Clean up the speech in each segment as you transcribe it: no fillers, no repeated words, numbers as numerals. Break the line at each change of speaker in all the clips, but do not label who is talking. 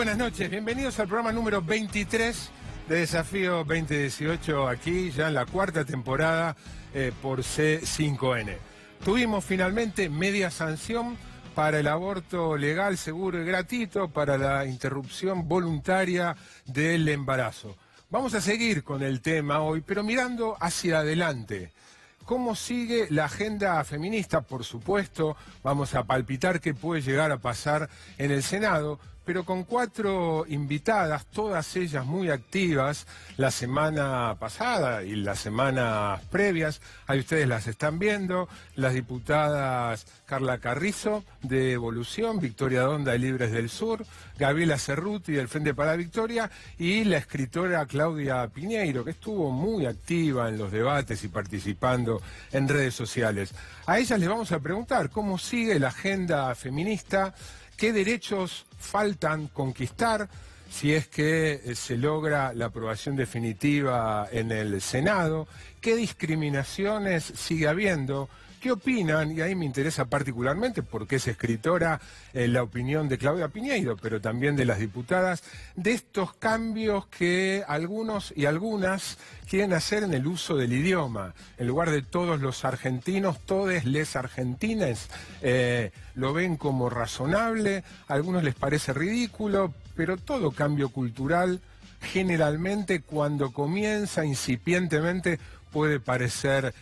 buenas noches, bienvenidos al programa número 23 de Desafío 2018, aquí ya en la cuarta temporada por C5N. Tuvimos finalmente media sanción para el aborto legal, seguro y gratuito, para la interrupción voluntaria del embarazo. Vamos a seguir con el tema hoy, pero mirando hacia adelante. ¿Cómo sigue la agenda feminista? Por supuesto, vamos a palpitar qué puede llegar a pasar en el Senado, pero con 4 invitadas, todas ellas muy activas la semana pasada y las semanas previas. Ahí ustedes las están viendo, las diputadas Carla Carrizo de Evolución, Victoria Donda de Libres del Sur, Gabriela Cerruti del Frente para la Victoria y la escritora Claudia Piñeiro, que estuvo muy activa en los debates y participando en redes sociales. A ellas les vamos a preguntar cómo sigue la agenda feminista, qué derechos faltan conquistar, si es que se logra la aprobación definitiva en el Senado, qué discriminaciones sigue habiendo, qué opinan, y ahí me interesa particularmente porque es escritora, la opinión de Claudia Piñeiro, pero también de las diputadas, de estos cambios que algunos y algunas quieren hacer en el uso del idioma. En lugar de todos los argentinos, todes les argentines, lo ven como razonable, a algunos les parece ridículo, pero todo cambio cultural, generalmente cuando comienza incipientemente, puede parecer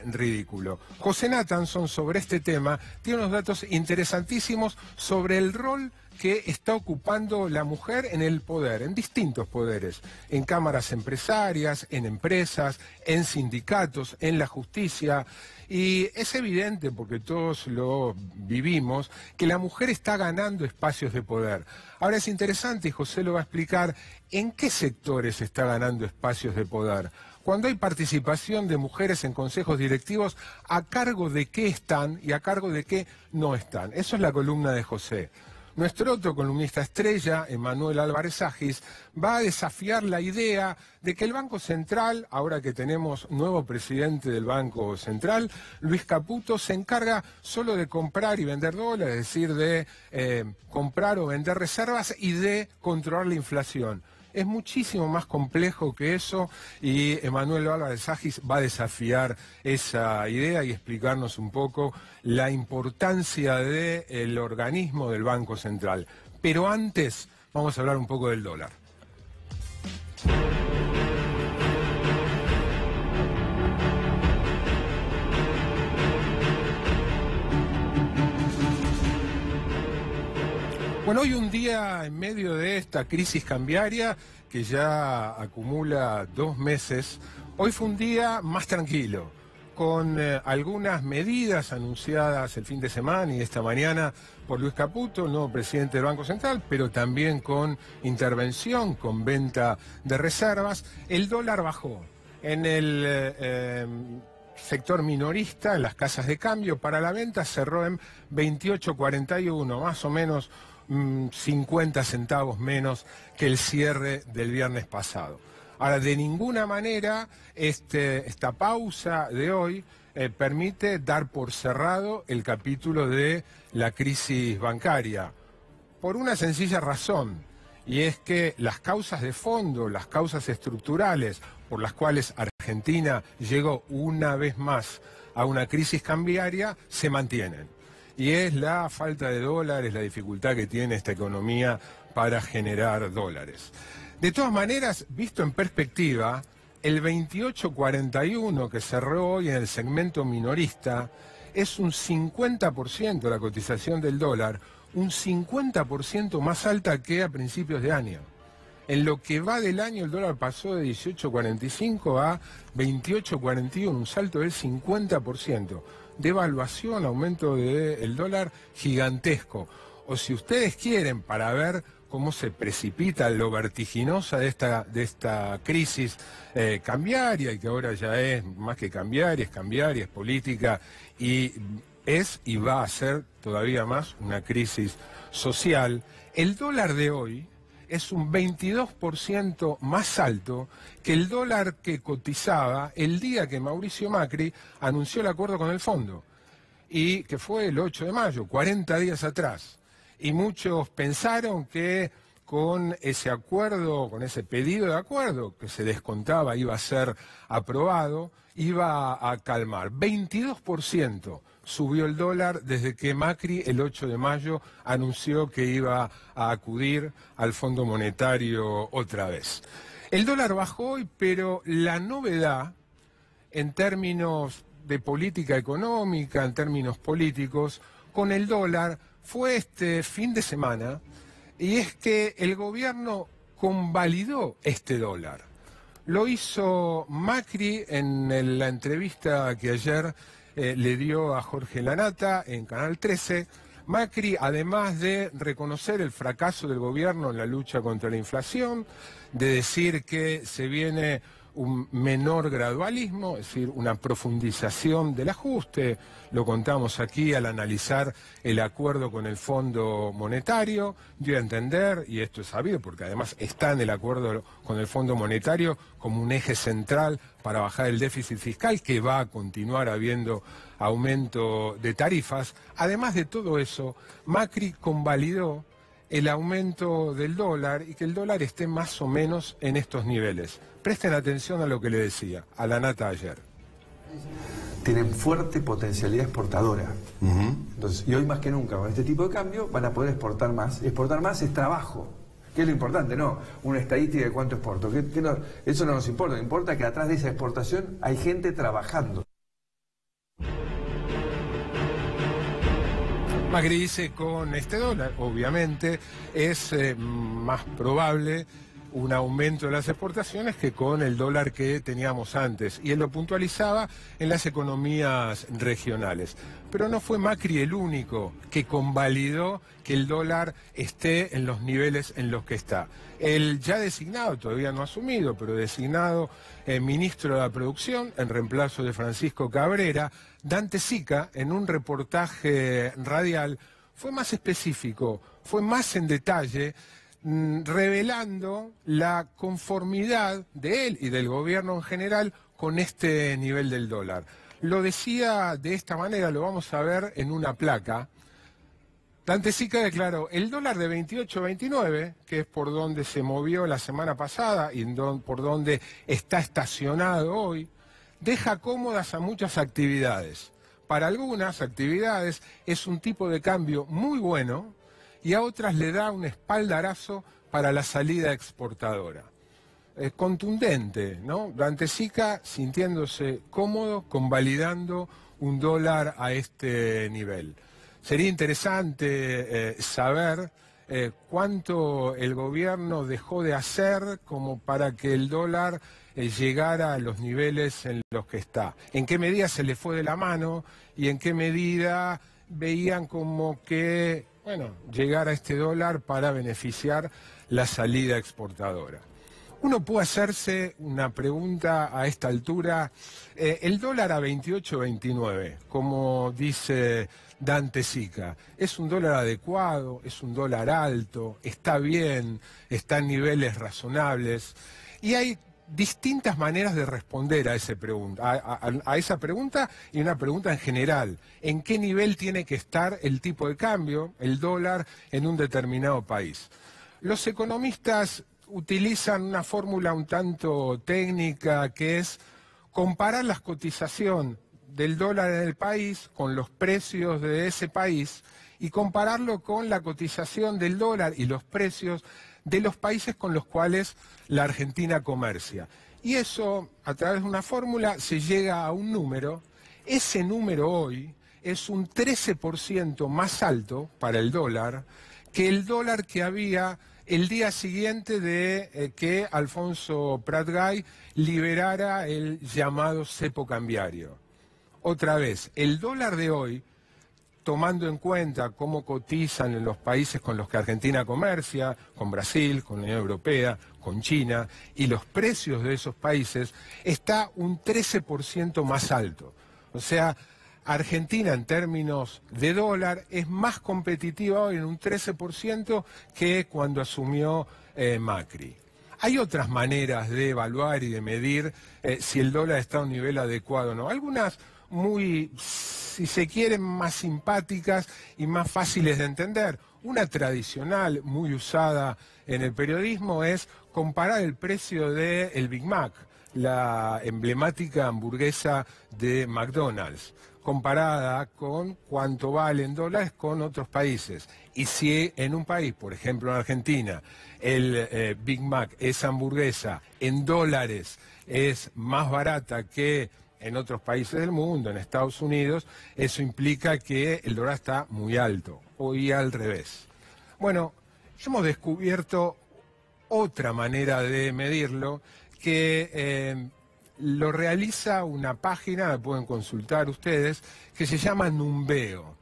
ridículo. José Nathanson, sobre este tema, tiene unos datos interesantísimos sobre el rol que está ocupando la mujer en el poder, en distintos poderes, en cámaras empresarias, en empresas, en sindicatos, en la justicia. Y es evidente, porque todos lo vivimos, que la mujer está ganando espacios de poder. Ahora es interesante, y José lo va a explicar, en qué sectores está ganando espacios de poder. Cuando hay participación de mujeres en consejos directivos, ¿a cargo de qué están y a cargo de qué no están? Eso es la columna de José. Nuestro otro columnista estrella, Emanuel Álvarez Agis, va a desafiar la idea de que el Banco Central, ahora que tenemos nuevo presidente del Banco Central, Luis Caputo, se encarga solo de comprar y vender dólares, es decir, de comprar o vender reservas y de controlar la inflación. Es muchísimo más complejo que eso y Emanuel Álvarez Agis va a desafiar esa idea y explicarnos un poco la importancia del organismo del Banco Central. Pero antes vamos a hablar un poco del dólar. Bueno, hoy un día en medio de esta crisis cambiaria que ya acumula 2 meses, hoy fue un día más tranquilo, con algunas medidas anunciadas el fin de semana y esta mañana por Luis Caputo, el nuevo presidente del Banco Central, pero también con intervención, con venta de reservas. El dólar bajó. En el sector minorista, en las casas de cambio, para la venta cerró en 28.41, más o menos 50 centavos menos que el cierre del viernes pasado. Ahora, de ninguna manera esta pausa de hoy permite dar por cerrado el capítulo de la crisis bancaria, por una sencilla razón, y es que las causas de fondo, las causas estructurales por las cuales Argentina llegó una vez más a una crisis cambiaria, se mantienen. Y es la falta de dólares, la dificultad que tiene esta economía para generar dólares. De todas maneras, visto en perspectiva, el 28.41 que cerró hoy en el segmento minorista es un 50% la cotización del dólar, un 50% más alta que a principios de año. En lo que va del año el dólar pasó de 18.45 a 28.41, un salto del 50%. Devaluación, aumento del dólar gigantesco. O si ustedes quieren, para ver cómo se precipita lo vertiginosa de esta crisis cambiaria, y que ahora ya es más que cambiaria, es política, y es y va a ser todavía más una crisis social. El dólar de hoy es un 22% más alto que el dólar que cotizaba el día que Mauricio Macri anunció el acuerdo con el fondo, y que fue el 8 de mayo, 40 días atrás. Y muchos pensaron que con ese acuerdo, con ese pedido de acuerdo que se descontaba iba a ser aprobado, iba a calmar. 22% subió el dólar desde que Macri el 8 de mayo anunció que iba a acudir al Fondo Monetario otra vez. El dólar bajó hoy, pero la novedad en términos de política económica, en términos políticos, con el dólar fue este fin de semana, y es que el gobierno convalidó este dólar. Lo hizo Macri en la entrevista que ayer le dio a Jorge Lanata en Canal 13. Macri, además de reconocer el fracaso del gobierno en la lucha contra la inflación, de decir que se viene un menor gradualismo, es decir, una profundización del ajuste, lo contamos aquí al analizar el acuerdo con el Fondo Monetario, dio a entender, y esto es sabido porque además está en el acuerdo con el Fondo Monetario como un eje central para bajar el déficit fiscal, que va a continuar habiendo aumento de tarifas. Además de todo eso, Macri convalidó el aumento del dólar y que el dólar esté más o menos en estos niveles. Presten atención a lo que le decía a Lanata ayer.
Tienen fuerte potencialidad exportadora. Entonces, y hoy más que nunca, con este tipo de cambio, van a poder exportar más. Exportar más es trabajo, que es lo importante, no una estadística de cuánto exporto. Eso no nos importa, nos importa que atrás de esa exportación hay gente trabajando.
Macri dice con este dólar, obviamente, es más probable un aumento de las exportaciones que con el dólar que teníamos antes. Y él lo puntualizaba en las economías regionales. Pero no fue Macri el único que convalidó que el dólar esté en los niveles en los que está. El ya designado, todavía no asumido, pero designado ministro de la Producción, en reemplazo de Francisco Cabrera, Dante Sica, en un reportaje radial, fue más específico, fue más en detalle, revelando la conformidad de él y del gobierno en general con este nivel del dólar. Lo decía de esta manera, lo vamos a ver en una placa. Dante Sica declaró: el dólar de 28.29, que es por donde se movió la semana pasada y por donde está estacionado hoy, deja cómodas a muchas actividades. Para algunas actividades es un tipo de cambio muy bueno y a otras le da un espaldarazo para la salida exportadora. Es contundente, ¿no? Dante Sica sintiéndose cómodo, convalidando un dólar a este nivel. Sería interesante saber cuánto el gobierno dejó de hacer como para que el dólar llegara a los niveles en los que está. En qué medida se le fue de la mano y en qué medida veían como que, bueno, llegar a este dólar para beneficiar la salida exportadora. Uno puede hacerse una pregunta a esta altura. El dólar a 28.29, como dice Dante Sica, ¿es un dólar adecuado? ¿Es un dólar alto? ¿Está bien? ¿Está en niveles razonables? Y hay distintas maneras de responder a esa pregunta y una pregunta en general. ¿En qué nivel tiene que estar el tipo de cambio, el dólar, en un determinado país? Los economistas utilizan una fórmula un tanto técnica que es comparar la cotización del dólar en el país con los precios de ese país y compararlo con la cotización del dólar y los precios de los países con los cuales la Argentina comercia. Y eso, a través de una fórmula, se llega a un número. Ese número hoy es un 13% más alto para el dólar que el dólar que había el día siguiente de que Alfonso Prat-Gay liberara el llamado cepo cambiario. Otra vez, el dólar de hoy, tomando en cuenta cómo cotizan en los países con los que Argentina comercia, con Brasil, con la Unión Europea, con China, y los precios de esos países, está un 13% más alto. O sea, Argentina en términos de dólar es más competitiva hoy en un 13% que cuando asumió Macri. Hay otras maneras de evaluar y de medir si el dólar está a un nivel adecuado o no. Algunas muy, si se quieren, más simpáticas y más fáciles de entender. Una tradicional, muy usada en el periodismo, es comparar el precio del Big Mac, la emblemática hamburguesa de McDonald's, comparada con cuánto vale en dólares con otros países. Y si en un país, por ejemplo en Argentina, el Big Mac, esa hamburguesa en dólares es más barata que en otros países del mundo, en Estados Unidos, eso implica que el dólar está muy alto, y al revés. Bueno, hemos descubierto otra manera de medirlo, que lo realiza una página, la pueden consultar ustedes, que se llama Numbeo.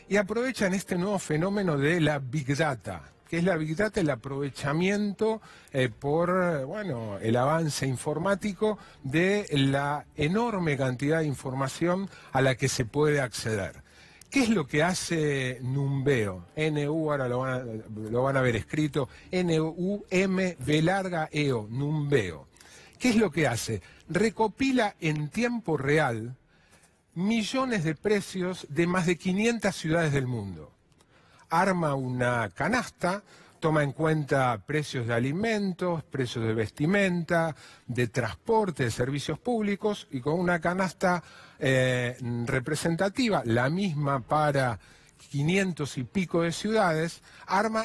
Y aprovechan este nuevo fenómeno de la Big Data. Que es la Big Data, el aprovechamiento por el avance informático de la enorme cantidad de información a la que se puede acceder. ¿Qué es lo que hace Numbeo? NU, ahora lo van a ver escrito, N-U-M-B-E-O, Numbeo. ¿Qué es lo que hace? Recopila en tiempo real millones de precios de más de 500 ciudades del mundo. Arma una canasta, toma en cuenta precios de alimentos, precios de vestimenta, de transporte, de servicios públicos, y con una canasta representativa, la misma para 500 y pico de ciudades, arma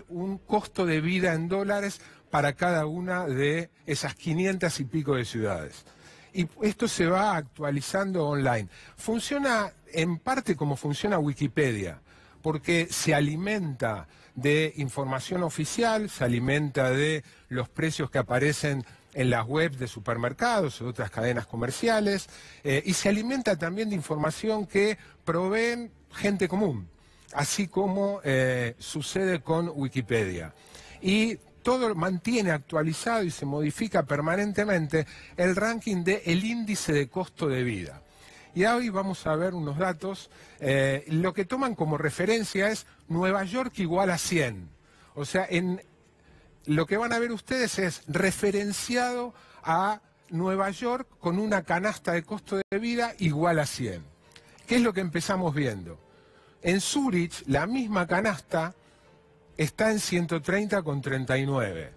un costo de vida en dólares para cada una de esas 500 y pico de ciudades. Y esto se va actualizando online. Funciona en parte como funciona Wikipedia, porque se alimenta de información oficial, se alimenta de los precios que aparecen en las webs de supermercados o de otras cadenas comerciales, y se alimenta también de información que proveen gente común, así como sucede con Wikipedia. Y todo mantiene actualizado y se modifica permanentemente el ranking del índice de costo de vida. Y hoy vamos a ver unos datos. Lo que toman como referencia es Nueva York igual a 100. O sea, lo que van a ver ustedes es referenciado a Nueva York con una canasta de costo de vida igual a 100. ¿Qué es lo que empezamos viendo? En Zúrich, la misma canasta está en 130,39.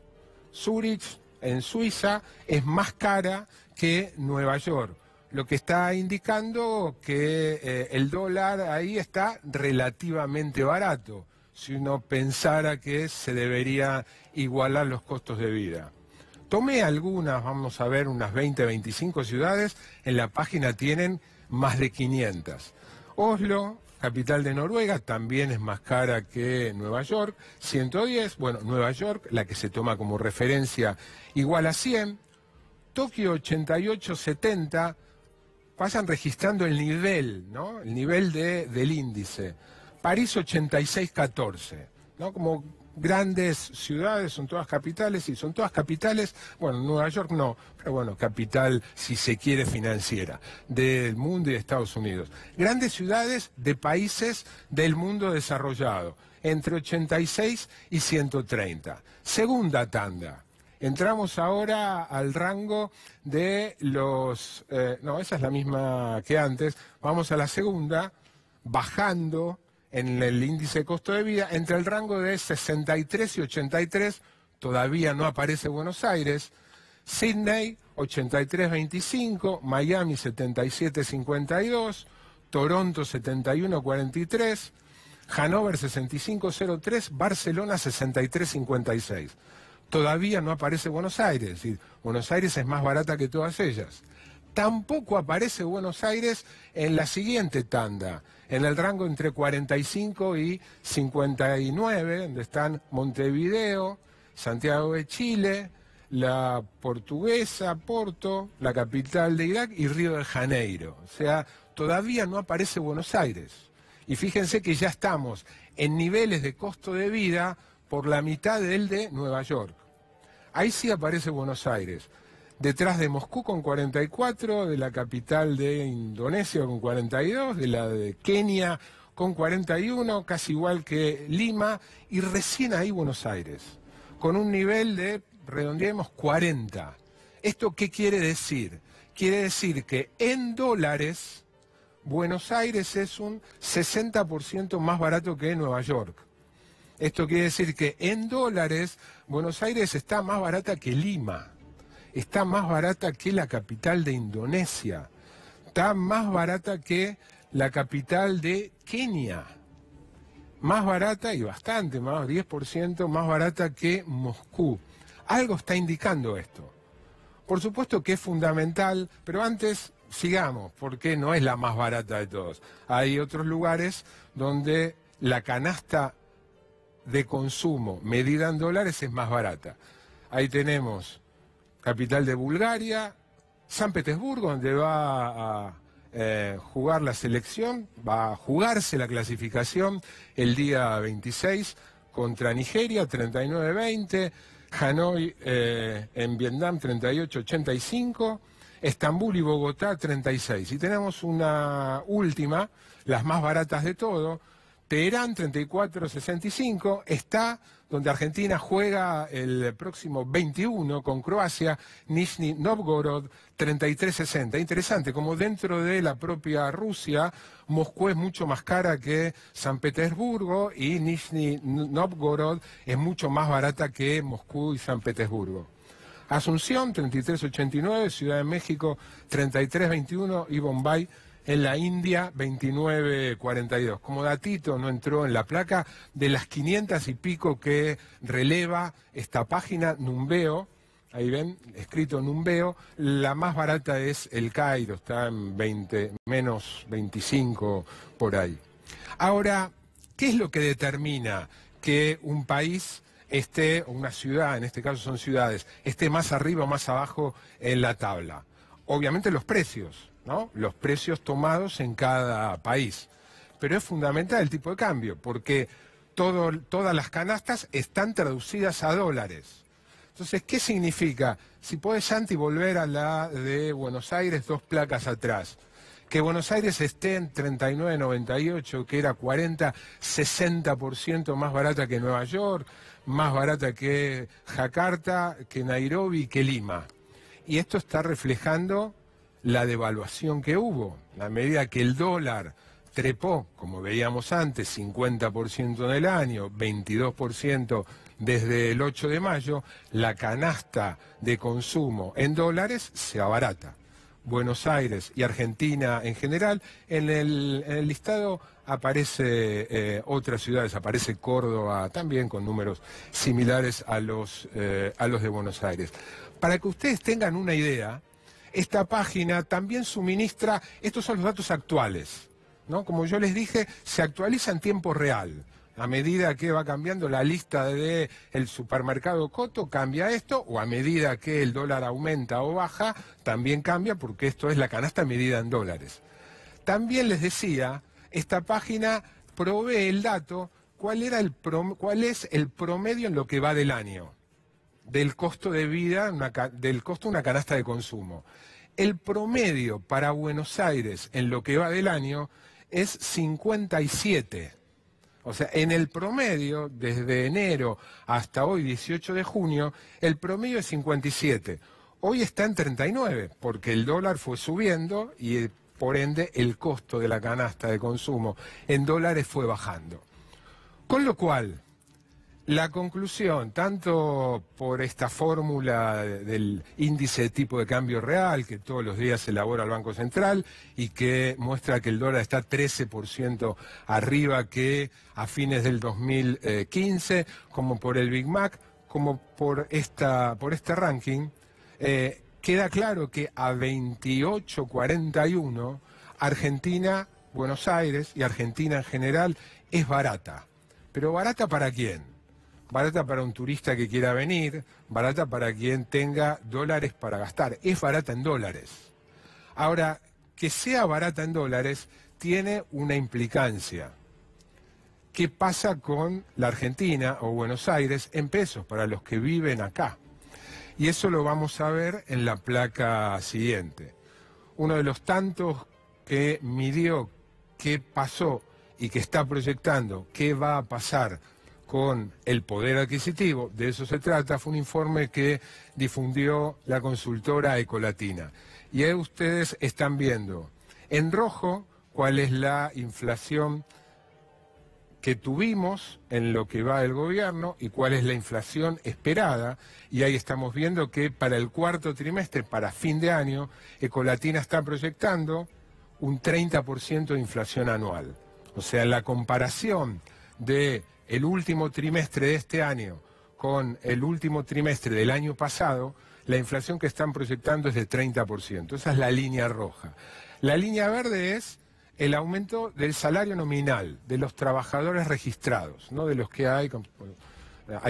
Zúrich, en Suiza, es más cara que Nueva York, lo que está indicando que el dólar ahí está relativamente barato, si uno pensara que se debería igualar los costos de vida. Tomé algunas, vamos a ver, unas 20, 25 ciudades, en la página tienen más de 500. Oslo, capital de Noruega, también es más cara que Nueva York, 110, bueno, Nueva York, la que se toma como referencia, igual a 100, Tokio 88,70, vayan registrando el nivel, ¿no? El nivel del índice. París 86,14, ¿no? Como grandes ciudades, son todas capitales, y son todas capitales, bueno, Nueva York no, pero bueno, capital, si se quiere, financiera, del mundo y de Estados Unidos. Grandes ciudades de países del mundo desarrollado, entre 86 y 130. Segunda tanda. Entramos ahora al rango de los... no, esa es la misma que antes. Vamos a la segunda, bajando en el índice de costo de vida, entre el rango de 63 y 83, todavía no aparece Buenos Aires, Sydney 83,25, Miami 77,52, Toronto 71,43, Hannover 65,03, Barcelona 63,56. Todavía no aparece Buenos Aires, es decir, Buenos Aires es más barata que todas ellas. Tampoco aparece Buenos Aires en la siguiente tanda, en el rango entre 45 y 59, donde están Montevideo, Santiago de Chile, la portuguesa, Porto, la capital de Irak y Río de Janeiro. O sea, todavía no aparece Buenos Aires. Y fíjense que ya estamos en niveles de costo de vida por la mitad del de Nueva York. Ahí sí aparece Buenos Aires. Detrás de Moscú con 44, de la capital de Indonesia con 42, de la de Kenia con 41, casi igual que Lima, y recién ahí Buenos Aires, con un nivel de, redondeemos, 40. ¿Esto qué quiere decir? Quiere decir que en dólares, Buenos Aires es un 60% más barato que Nueva York. Esto quiere decir que en dólares Buenos Aires está más barata que Lima, está más barata que la capital de Indonesia, está más barata que la capital de Kenia, más barata y bastante más, 10% más barata que Moscú. Algo está indicando esto. Por supuesto que es fundamental, pero antes sigamos, porque no es la más barata de todos. Hay otros lugares donde la canasta de consumo medida en dólares es más barata. Ahí tenemos capital de Bulgaria, San Petersburgo, donde va a jugar la selección, va a jugarse la clasificación el día 26 contra Nigeria, 39-20, Hanoi en Vietnam, 38-85, Estambul y Bogotá, 36. Y tenemos una última, las más baratas de todo, Teherán, 34-65, está donde Argentina juega el próximo 21 con Croacia, Nizhny Novgorod, 33-60. Interesante, como dentro de la propia Rusia, Moscú es mucho más cara que San Petersburgo y Nizhny Novgorod es mucho más barata que Moscú y San Petersburgo. Asunción, 33-89, Ciudad de México, 33-21 y Bombay, en la India, 29.42. Como datito, no entró en la placa, de las 500 y pico que releva esta página, Numbeo, ahí ven, escrito Numbeo, la más barata es el Cairo, está en 20, menos 25 por ahí. Ahora, ¿qué es lo que determina que un país esté, o una ciudad, en este caso son ciudades, esté más arriba o más abajo en la tabla? Obviamente los precios, ¿no? Los precios tomados en cada país. Pero es fundamental el tipo de cambio, porque todas las canastas están traducidas a dólares. Entonces, ¿qué significa? Si podés, Santi, volver a la de Buenos Aires 2 placas atrás. Que Buenos Aires esté en 39.98, que era 40-60% más barata que Nueva York, más barata que Jakarta, que Nairobi, que Lima. Y esto está reflejando la devaluación que hubo. A medida que el dólar trepó, como veíamos antes, 50% en el año, 22% desde el 8 de mayo, la canasta de consumo en dólares se abarata. Buenos Aires y Argentina en general, en el listado aparece otras ciudades, aparece Córdoba también con números similares a los de Buenos Aires. Para que ustedes tengan una idea, esta página también suministra, estos son los datos actuales, ¿no? Como yo les dije, se actualiza en tiempo real. A medida que va cambiando la lista del supermercado Coto, cambia esto, o a medida que el dólar aumenta o baja, también cambia, porque esto es la canasta medida en dólares. También les decía, esta página provee el dato, cuál es el promedio en lo que va del año, del costo de vida, del costo de una canasta de consumo. El promedio para Buenos Aires en lo que va del año es 57. O sea, en el promedio, desde enero hasta hoy, 18 de junio, el promedio es 57. Hoy está en 39, porque el dólar fue subiendo y por ende el costo de la canasta de consumo en dólares fue bajando. Con lo cual, la conclusión, tanto por esta fórmula del índice de tipo de cambio real, que todos los días elabora el Banco Central y que muestra que el dólar está 13% arriba que a fines del 2015, como por el Big Mac, como por este ranking, queda claro que a 28.41 Argentina, Buenos Aires y Argentina en general es barata. ¿Pero barata para quién? Barata para un turista que quiera venir, barata para quien tenga dólares para gastar. Es barata en dólares. Ahora, que sea barata en dólares tiene una implicancia. ¿Qué pasa con la Argentina o Buenos Aires en pesos para los que viven acá? Y eso lo vamos a ver en la placa siguiente. Uno de los tantos que midió qué pasó y que está proyectando qué va a pasar con el poder adquisitivo, de eso se trata, fue un informe que difundió la consultora Ecolatina. Y ahí ustedes están viendo en rojo cuál es la inflación que tuvimos en lo que va del gobierno y cuál es la inflación esperada. Y ahí estamos viendo que para el cuarto trimestre, para fin de año, Ecolatina está proyectando un 30% de inflación anual. O sea, en la comparación del último trimestre de este año con el último trimestre del año pasado, la inflación que están proyectando es de 30%. Esa es la línea roja. La línea verde es el aumento del salario nominal de los trabajadores registrados, no de los que hay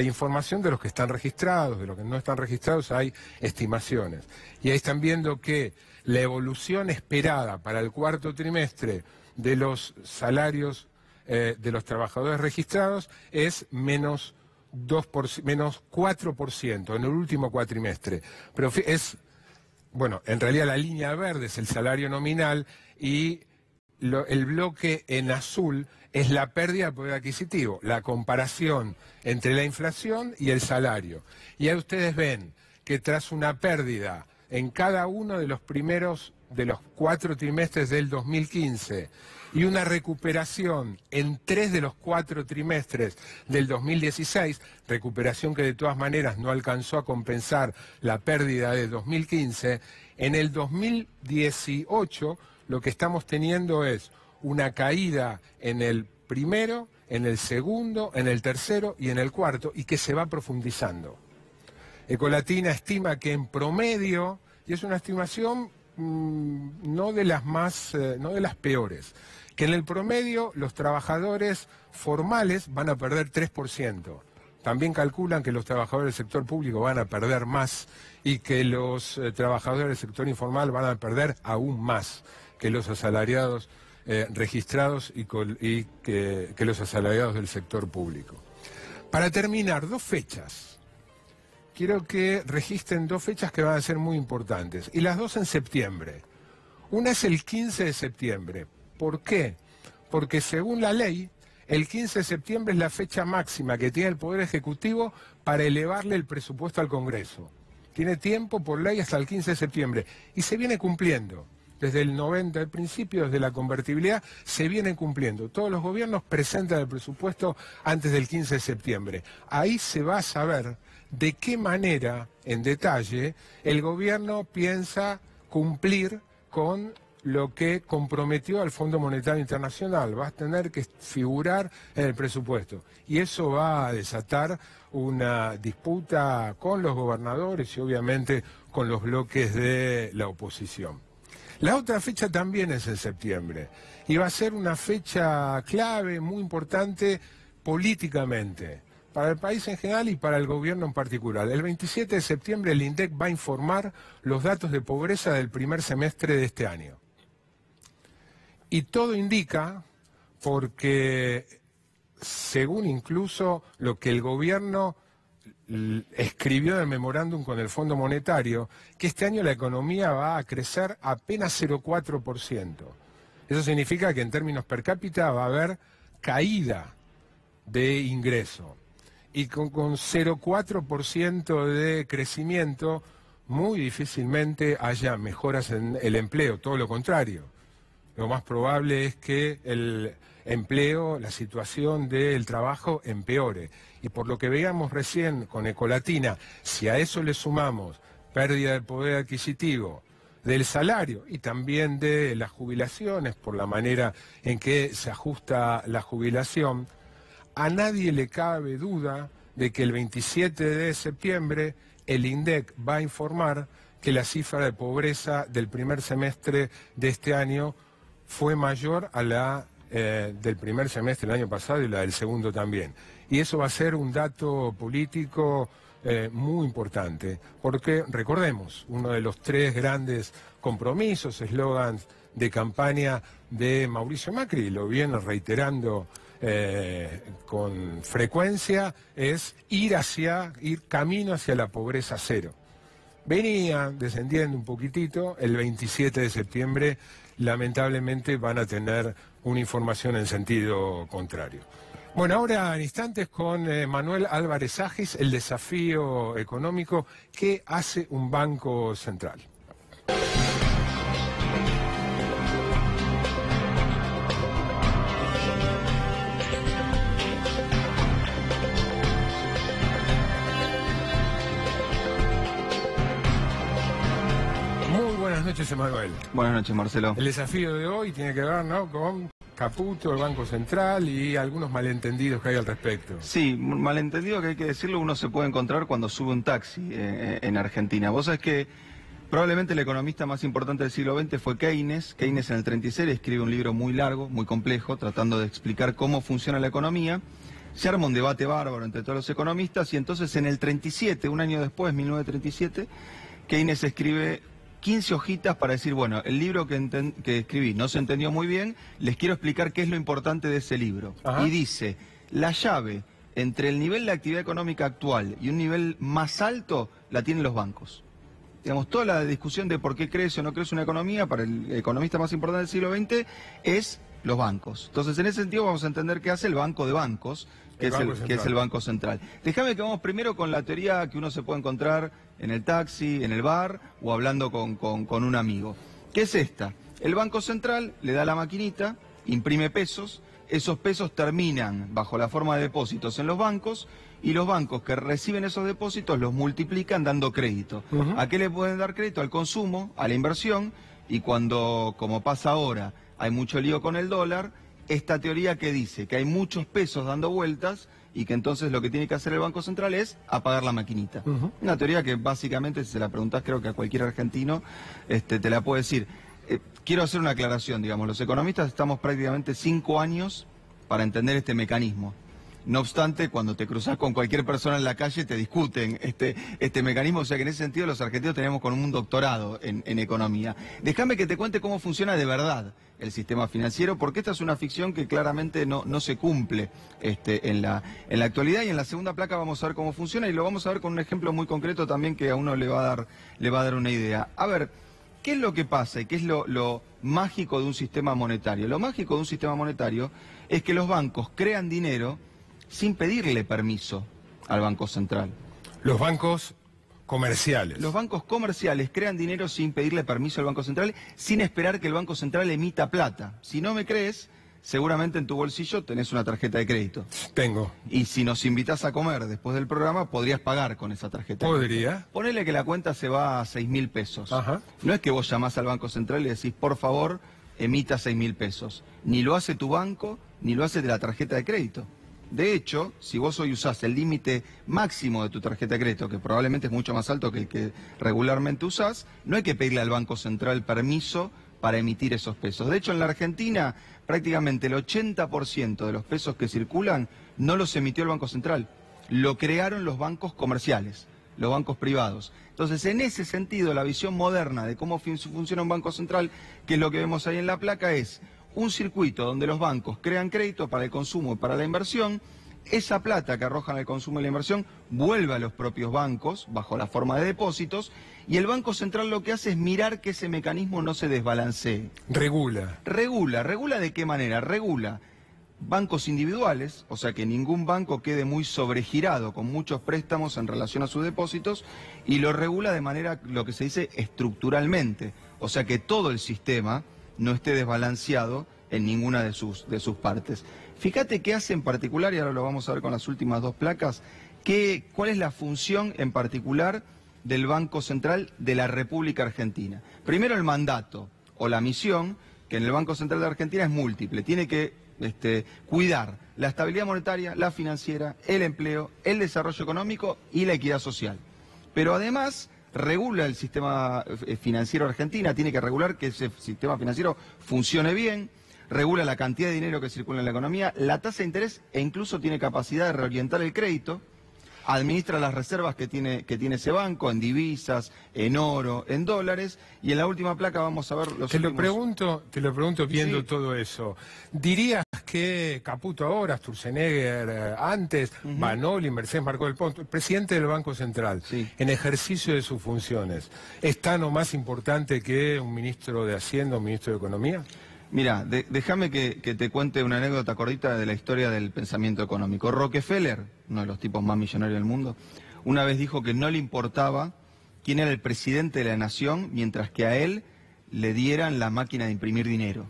información de los que están registrados, de los que no están registrados hay estimaciones. Y ahí están viendo que la evolución esperada para el cuarto trimestre de los salarios de los trabajadores registrados es menos 4% en el último cuatrimestre. Pero bueno, en realidad la línea verde es el salario nominal y el bloque en azul es la pérdida de poder adquisitivo, la comparación entre la inflación y el salario. Y ahí ustedes ven que tras una pérdida en cada uno de los 4 trimestres del 2015 y una recuperación en 3 de los 4 trimestres del 2016, recuperación que de todas maneras no alcanzó a compensar la pérdida de 2015, en el 2018 lo que estamos teniendo es una caída en el primero, en el segundo, en el tercero y en el cuarto, y que se va profundizando. Ecolatina estima que en promedio, y es una estimación no de las peores, que en el promedio los trabajadores formales van a perder 3%. También calculan que los trabajadores del sector público van a perder más y que los trabajadores del sector informal van a perder aún más que los asalariados registrados y que los asalariados del sector público. Para terminar, 2 fechas. Quiero que registren 2 fechas que van a ser muy importantes, y las 2 en septiembre. Una es el 15 de septiembre. ¿Por qué? Porque según la ley, el 15 de septiembre es la fecha máxima que tiene el Poder Ejecutivo para elevarle el presupuesto al Congreso. Tiene tiempo por ley hasta el 15 de septiembre y se viene cumpliendo. Desde el principio, desde la convertibilidad, se viene cumpliendo. Todos los gobiernos presentan el presupuesto antes del 15 de septiembre. Ahí se va a saber de qué manera, en detalle, el gobierno piensa cumplir con lo que comprometió al Fondo Monetario Internacional. Va a tener que figurar en el presupuesto. Y eso va a desatar una disputa con los gobernadores y obviamente con los bloques de la oposición. La otra fecha también es en septiembre y va a ser una fecha clave, muy importante políticamente, para el país en general y para el gobierno en particular. El 27 de septiembre el INDEC va a informar los datos de pobreza del primer semestre de este año. Y todo indica, porque según incluso lo que el gobierno escribió en el memorándum con el Fondo Monetario, que este año la economía va a crecer apenas 0,4%. Eso significa que en términos per cápita va a haber caída de ingreso. Y con 0,4% de crecimiento, muy difícilmente haya mejoras en el empleo, todo lo contrario. Lo más probable es que el empleo, la situación del trabajo empeore. Y por lo que veíamos recién con Ecolatina, si a eso le sumamos pérdida del poder adquisitivo, del salario y también de las jubilaciones, por la manera en que se ajusta la jubilación, a nadie le cabe duda de que el 27 de septiembre el INDEC va a informar que la cifra de pobreza del primer semestre de este año fue mayor a la del primer semestre del año pasado y la del segundo también. Y eso va a ser un dato político muy importante, porque recordemos, uno de los 3 grandes compromisos, eslogans de campaña de Mauricio Macri, lo viene reiterando con frecuencia, es ir camino hacia la pobreza cero. Venía descendiendo un poquitito, el 27 de septiembre lamentablemente van a tener una información en sentido contrario. Bueno, ahora en instantes con Manuel Álvarez Agis, el desafío económico que hace un banco central. noches, Emanuel.
Buenas noches, Marcelo.
El desafío de hoy tiene que ver, ¿no?, con Caputo, el Banco Central y algunos malentendidos que hay al respecto.
Sí, malentendido que hay que decirlo, uno se puede encontrar cuando sube un taxi en Argentina. Vos sabés que probablemente el economista más importante del siglo XX fue Keynes. Keynes en el 36 escribe un libro muy largo, muy complejo, tratando de explicar cómo funciona la economía. Se arma un debate bárbaro entre todos los economistas y entonces en el 37, un año después, 1937, Keynes escribe 15 hojitas para decir, bueno, el libro que escribí no se entendió muy bien, les quiero explicar qué es lo importante de ese libro. Ajá. Y dice, la llave entre el nivel de actividad económica actual y un nivel más alto la tienen los bancos. Digamos, toda la discusión de por qué crece o no crece una economía, para el economista más importante del siglo XX, es los bancos. Entonces, en ese sentido vamos a entender qué hace el banco de bancos, que es el Banco Central. Déjame que vamos primero con la teoría que uno se puede encontrar en el taxi, en el bar o hablando con un amigo. ¿Qué es esta? El Banco Central le da la maquinita, imprime pesos, esos pesos terminan bajo la forma de depósitos en los bancos y los bancos que reciben esos depósitos los multiplican dando crédito. ¿A qué le pueden dar crédito? Al consumo, a la inversión, y cuando, como pasa ahora, hay mucho lío con el dólar, esta teoría que dice que hay muchos pesos dando vueltas y que entonces lo que tiene que hacer el Banco Central es apagar la maquinita. Una teoría que básicamente, si se la preguntás, creo que a cualquier argentino te la puede decir. Quiero hacer una aclaración, digamos, los economistas estamos prácticamente 5 años para entender este mecanismo. No obstante, cuando te cruzás con cualquier persona en la calle te discuten este mecanismo, o sea que en ese sentido los argentinos tenemos con un doctorado en economía. Déjame que te cuente cómo funciona de verdad el sistema financiero, porque esta es una ficción que claramente no se cumple en la actualidad, y en la segunda placa vamos a ver cómo funciona y lo vamos a ver con un ejemplo muy concreto también que a uno le va a dar una idea. A ver, ¿qué es lo que pasa y qué es lo mágico de un sistema monetario? Lo mágico de un sistema monetario es que los bancos crean dinero sin pedirle permiso al Banco Central.
Los bancos comerciales.
Los bancos comerciales crean dinero sin pedirle permiso al Banco Central, sin esperar que el Banco Central emita plata. Si no me crees, seguramente en tu bolsillo tenés una tarjeta de crédito.
Tengo.
Y si nos invitás a comer después del programa, podrías pagar con esa tarjeta.
¿Podría?
Ponele que la cuenta se va a 6.000 pesos.
Ajá.
No es que vos llamás al Banco Central y decís, por favor, emita 6.000 pesos. Ni lo hace tu banco, ni lo hace de la tarjeta de crédito. De hecho, si vos hoy usás el límite máximo de tu tarjeta de crédito, que probablemente es mucho más alto que el que regularmente usás, no hay que pedirle al Banco Central permiso para emitir esos pesos. De hecho, en la Argentina, prácticamente el 80% de los pesos que circulan no los emitió el Banco Central. Lo crearon los bancos comerciales, los bancos privados. Entonces, en ese sentido, la visión moderna de cómo funciona un banco central, que es lo que vemos ahí en la placa, es un circuito donde los bancos crean crédito para el consumo y para la inversión. Esa plata que arrojan al consumo y la inversión vuelve a los propios bancos bajo la forma de depósitos, y el Banco Central lo que hace es mirar que ese mecanismo no se desbalancee.
Regula.
¿Regula de qué manera? Regula bancos individuales, o sea que ningún banco quede muy sobregirado con muchos préstamos en relación a sus depósitos, y lo regula de manera, lo que se dice, estructuralmente, o sea que todo el sistema no esté desbalanceado en ninguna de sus partes. Fíjate qué hace en particular, y ahora lo vamos a ver con las últimas dos placas, cuál es la función en particular del Banco Central de la República Argentina. Primero, el mandato o la misión, que en el Banco Central de Argentina es múltiple. Tiene que cuidar la estabilidad monetaria, la financiera, el empleo, el desarrollo económico y la equidad social. Pero además regula el sistema financiero argentino, tiene que regular que ese sistema financiero funcione bien, regula la cantidad de dinero que circula en la economía, la tasa de interés, e incluso tiene capacidad de reorientar el crédito, administra las reservas que tiene ese banco en divisas, en oro, en dólares, y en la última placa vamos a ver los últimos...
Te lo pregunto viendo
Sí.
todo eso. ¿Dirías que Caputo ahora, Sturzenegger antes, Vanoli, Mercedes Marcó del Pont, presidente del Banco Central,
Sí.
en ejercicio de sus funciones, es tan o más importante que un ministro de Hacienda o un ministro de Economía?
Mira, déjame que te cuente una anécdota cortita de la historia del pensamiento económico. Rockefeller, uno de los tipos más millonarios del mundo, una vez dijo que no le importaba quién era el presidente de la nación mientras que a él le dieran la máquina de imprimir dinero.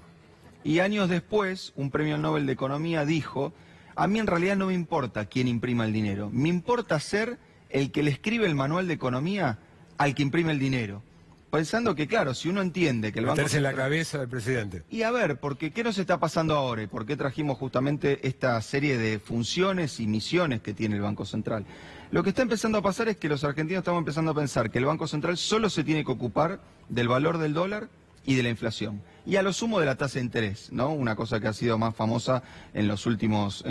Y años después, un premio Nobel de Economía dijo, a mí en realidad no me importa quién imprima el dinero, me importa ser el que le escribe el manual de economía al que imprime el dinero. pensando que, claro, si uno entiende que el Banco
Meterse en la
Central...
cabeza del presidente.
Y a ver, porque ¿qué nos está pasando ahora? ¿Y por qué trajimos justamente esta serie de funciones y misiones que tiene el Banco Central? Lo que está empezando a pasar es que los argentinos estamos empezando a pensar que el Banco Central solo se tiene que ocupar del valor del dólar y de la inflación. Y a lo sumo de la tasa de interés, ¿no? Una cosa que ha sido más famosa en los últimos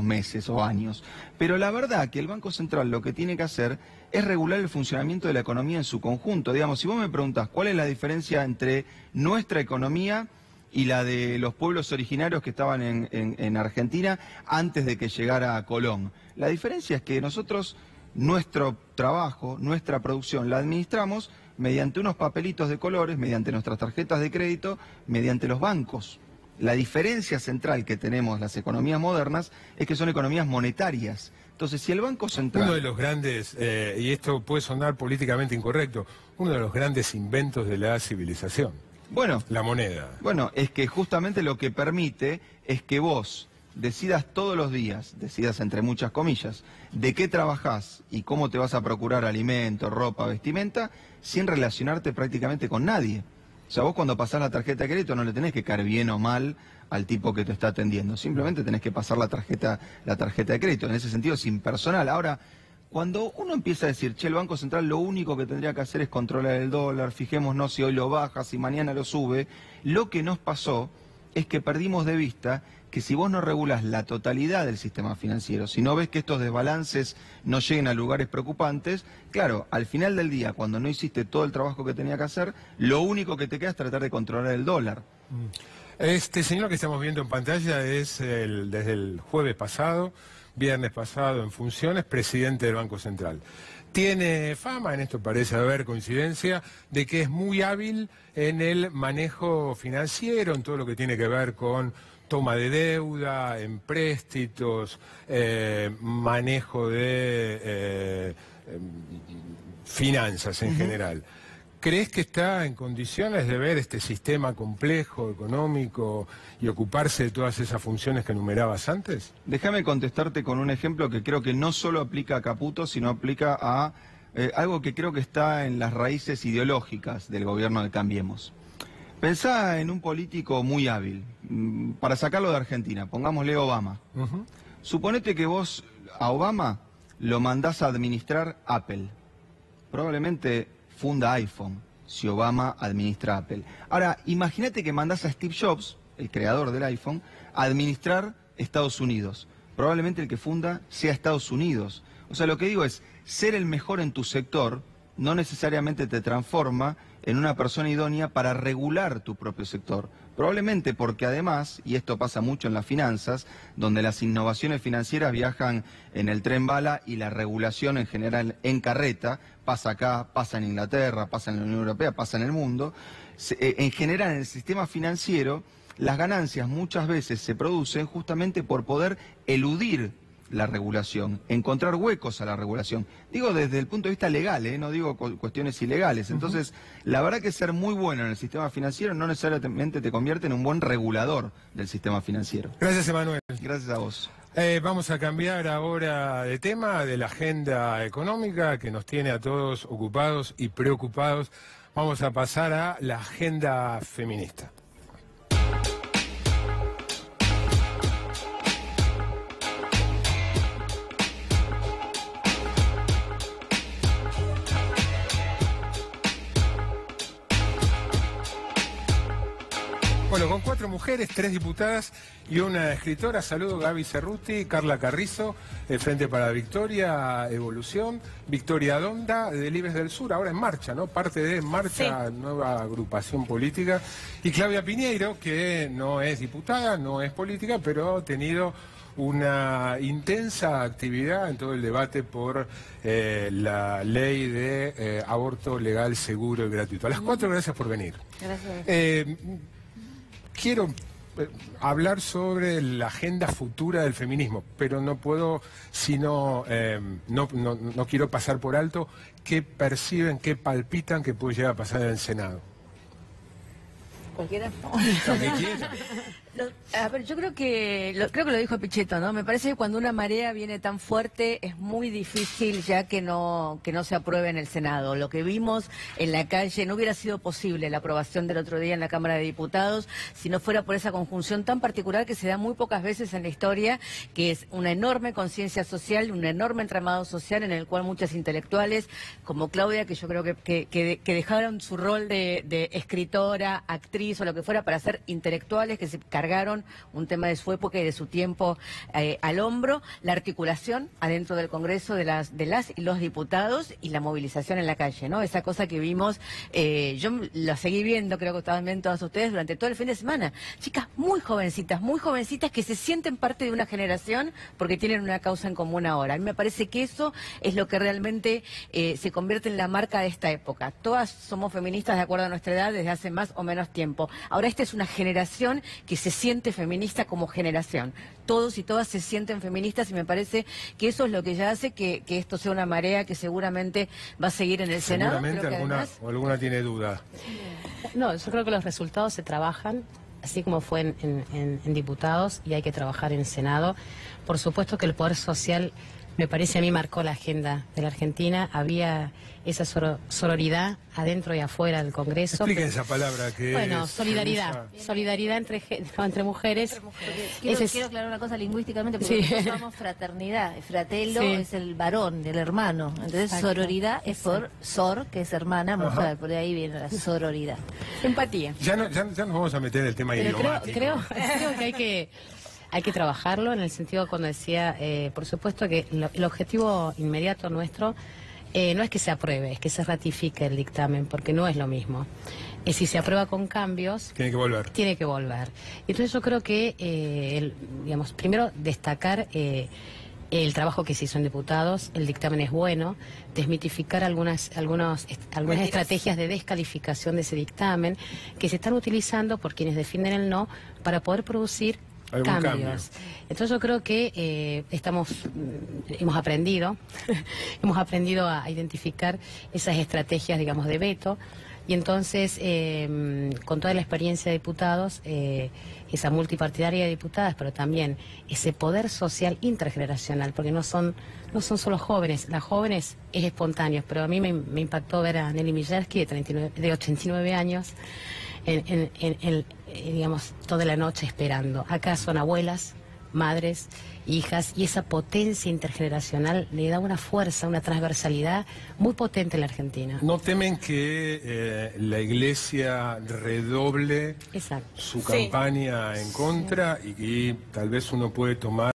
meses o años. Pero la verdad que el Banco Central lo que tiene que hacer es regular el funcionamiento de la economía en su conjunto. Digamos, si vos me preguntás cuál es la diferencia entre nuestra economía y la de los pueblos originarios que estaban en Argentina antes de que llegara Colón. La diferencia es que nosotros, nuestro trabajo, nuestra producción, la administramos mediante unos papelitos de colores, mediante nuestras tarjetas de crédito, mediante los bancos. La diferencia central que tenemos las economías modernas es que son economías monetarias. Entonces, si el Banco Central...
Uno de los grandes, y esto puede sonar políticamente incorrecto, uno de los grandes inventos de la civilización.
Bueno,
la moneda.
Bueno, es que justamente lo que permite es que vos decidas todos los días, decidas entre muchas comillas, de qué trabajás y cómo te vas a procurar alimento, ropa, vestimenta, sin relacionarte prácticamente con nadie. O sea, vos cuando pasás la tarjeta de crédito no le tenés que caer bien o mal al tipo que te está atendiendo, simplemente tenés que pasar la tarjeta de crédito, en ese sentido es impersonal. Ahora, cuando uno empieza a decir, che, el Banco Central lo único que tendría que hacer es controlar el dólar, fijémonos si hoy lo baja, si mañana lo sube, lo que nos pasó es que perdimos de vista que si vos no regulás la totalidad del sistema financiero, si no ves que estos desbalances no lleguen a lugares preocupantes, claro, al final del día, cuando no hiciste todo el trabajo que tenía que hacer, lo único que te queda es tratar de controlar el dólar.
Este señor que estamos viendo en pantalla es desde el jueves pasado, viernes pasado en funciones, presidente del Banco Central. Tiene fama, en esto parece haber coincidencia, de que es muy hábil en el manejo financiero, en todo lo que tiene que ver con toma de deuda, empréstitos, manejo de finanzas en general. ¿Crees que está en condiciones de ver este sistema complejo, económico, y ocuparse de todas esas funciones que enumerabas antes?
Déjame contestarte con un ejemplo que creo que no solo aplica a Caputo, sino aplica a algo que creo que está en las raíces ideológicas del gobierno de Cambiemos. Pensá en un político muy hábil, para sacarlo de Argentina, pongámosle Obama. Suponete que vos a Obama lo mandás a administrar Apple. Probablemente funda iPhone, si Obama administra Apple. Ahora, imagínate que mandás a Steve Jobs, el creador del iPhone, a administrar Estados Unidos. Probablemente el que funda sea Estados Unidos. O sea, lo que digo es, ser el mejor en tu sector no necesariamente te transforma en una persona idónea para regular tu propio sector. Probablemente porque además, y esto pasa mucho en las finanzas, donde las innovaciones financieras viajan en el tren bala y la regulación en general en carreta, pasa acá, pasa en Inglaterra, pasa en la Unión Europea, pasa en el mundo, en general en el sistema financiero, las ganancias muchas veces se producen justamente por poder eludir la regulación, encontrar huecos a la regulación. Digo desde el punto de vista legal, no digo cuestiones ilegales. Entonces, la verdad que ser muy bueno en el sistema financiero no necesariamente te convierte en un buen regulador del sistema financiero.
Gracias, Emanuel.
Gracias a vos.
Vamos a cambiar ahora de tema, de la agenda económica que nos tiene a todos ocupados y preocupados. Vamos a pasar a la agenda feminista. Bueno, con 4 mujeres, 3 diputadas y una escritora. Saludo Gaby Cerruti, Carla Carrizo, Frente para la Victoria, Evolución, Victoria Donda, de Libres del Sur, ahora en marcha, ¿no? Parte de Marcha, sí. Nueva agrupación política. Y Claudia Piñeiro, que no es diputada, no es política, pero ha tenido una intensa actividad en todo el debate por la ley de aborto legal, seguro y gratuito. A las 4, gracias por venir.
Gracias.
Quiero hablar sobre la agenda futura del feminismo, pero no puedo, no quiero pasar por alto qué perciben, qué palpitan que puede llegar a pasar en el Senado.
Cualquiera.
Lo que quieran.
A ver, yo creo que lo dijo Pichetto, ¿no? Me parece que cuando una marea viene tan fuerte es muy difícil ya que no se apruebe en el Senado. Lo que vimos en la calle, no hubiera sido posible la aprobación del otro día en la Cámara de Diputados si no fuera por esa conjunción tan particular que se da muy pocas veces en la historia, que es una enorme conciencia social, un enorme entramado social en el cual muchas intelectuales, como Claudia, que yo creo que dejaron su rol de escritora, actriz o lo que fuera para ser intelectuales que se cargaron un tema de su época y de su tiempo al hombro, la articulación adentro del Congreso de las y los diputados y la movilización en la calle, ¿no? Esa cosa que vimos, yo la seguí viendo, creo que estaban viendo todas ustedes durante todo el fin de semana. Chicas muy jovencitas que se sienten parte de una generación porque tienen una causa en común ahora. A mí me parece que eso es lo que realmente se convierte en la marca de esta época. Todas somos feministas de acuerdo a nuestra edad desde hace más o menos tiempo. Ahora esta es una generación que se siente feminista como generación. Todos y todas se sienten feministas y me parece que eso es lo que ya hace que esto sea una marea que seguramente va a seguir en el Senado.
Seguramente alguna tiene duda.
No, yo creo que los resultados se trabajan, así como fue en diputados, y hay que trabajar en el Senado. Por supuesto que el poder social, me parece a mí, marcó la agenda de la Argentina. Había esa sororidad adentro y afuera del Congreso.
Expliquen esa palabra que
bueno,
es...
solidaridad. Solidaridad entre mujeres.
Quiero aclarar una cosa lingüísticamente, porque nosotros llamamos fraternidad. Fratello es el varón, el hermano. Entonces, sororidad es por sor, que es hermana, mujer. Por ahí viene la sororidad.
Empatía.
Ya nos vamos a meter en el tema idiomático.
Creo que hay que trabajarlo en el sentido cuando decía, por supuesto que el objetivo inmediato nuestro no es que se apruebe, es que se ratifique el dictamen, porque no es lo mismo. Si se aprueba con cambios...
Tiene que volver.
Tiene que volver. Entonces yo creo que, primero destacar el trabajo que se hizo en diputados. El dictamen es bueno. Desmitificar algunas estrategias de descalificación de ese dictamen que se están utilizando por quienes defienden el no para poder producir cambios. Entonces yo creo que hemos aprendido a identificar esas estrategias, digamos, de veto, y entonces con toda la experiencia de diputados, esa multipartidaria de diputadas, pero también ese poder social intergeneracional, porque no son solo jóvenes, las jóvenes es espontáneo, pero a mí me impactó ver a Nelly Mijersky de 89 años digamos, toda la noche esperando. Acá son abuelas, madres, hijas, y esa potencia intergeneracional le da una fuerza, una transversalidad muy potente en la Argentina.
¿No temen que la Iglesia redoble su campaña en contra y tal vez uno puede tomar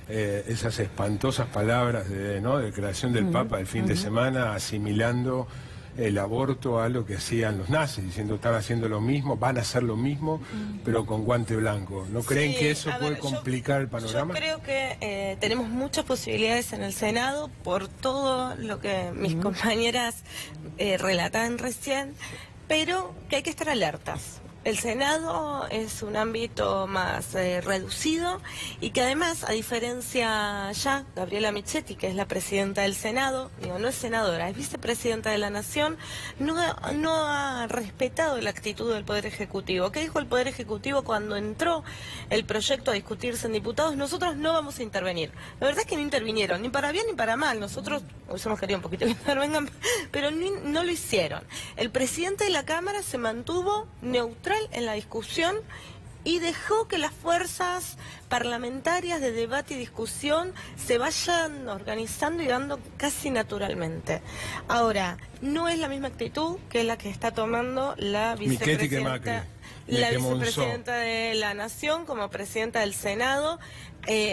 esas espantosas palabras de creación del Papa el fin de semana, asimilando el aborto a lo que hacían los nazis, diciendo están haciendo lo mismo, van a hacer lo mismo, pero con guante blanco? ¿No creen que eso puede complicar el panorama?
Yo creo que tenemos muchas posibilidades en el Senado por todo lo que mis compañeras relataban recién, pero que hay que estar alertas. El Senado es un ámbito más reducido y que además, a diferencia ya, Gabriela Michetti, que es la presidenta del Senado, no es senadora, es vicepresidenta de la Nación, no ha respetado la actitud del Poder Ejecutivo. ¿Qué dijo el Poder Ejecutivo cuando entró el proyecto a discutirse en diputados? Nosotros no vamos a intervenir. La verdad es que no intervinieron, ni para bien ni para mal. Nosotros hubiésemos querido un poquito que intervengan, pero no lo hicieron. El presidente de la Cámara se mantuvo neutral en la discusión y dejó que las fuerzas parlamentarias de debate y discusión se vayan organizando y dando casi naturalmente. Ahora, no es la misma actitud que la que está tomando la vicepresidenta de la Nación como presidenta del Senado.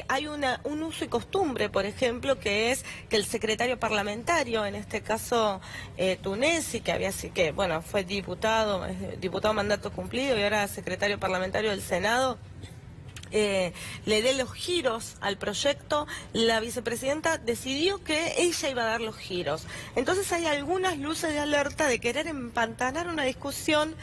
Hay un uso y costumbre, por ejemplo, que es que el secretario parlamentario, en este caso Tunesi, que fue diputado mandato cumplido y ahora secretario parlamentario del Senado, le dé los giros al proyecto. La vicepresidenta decidió que ella iba a dar los giros. Entonces hay algunas luces de alerta de querer empantanar una discusión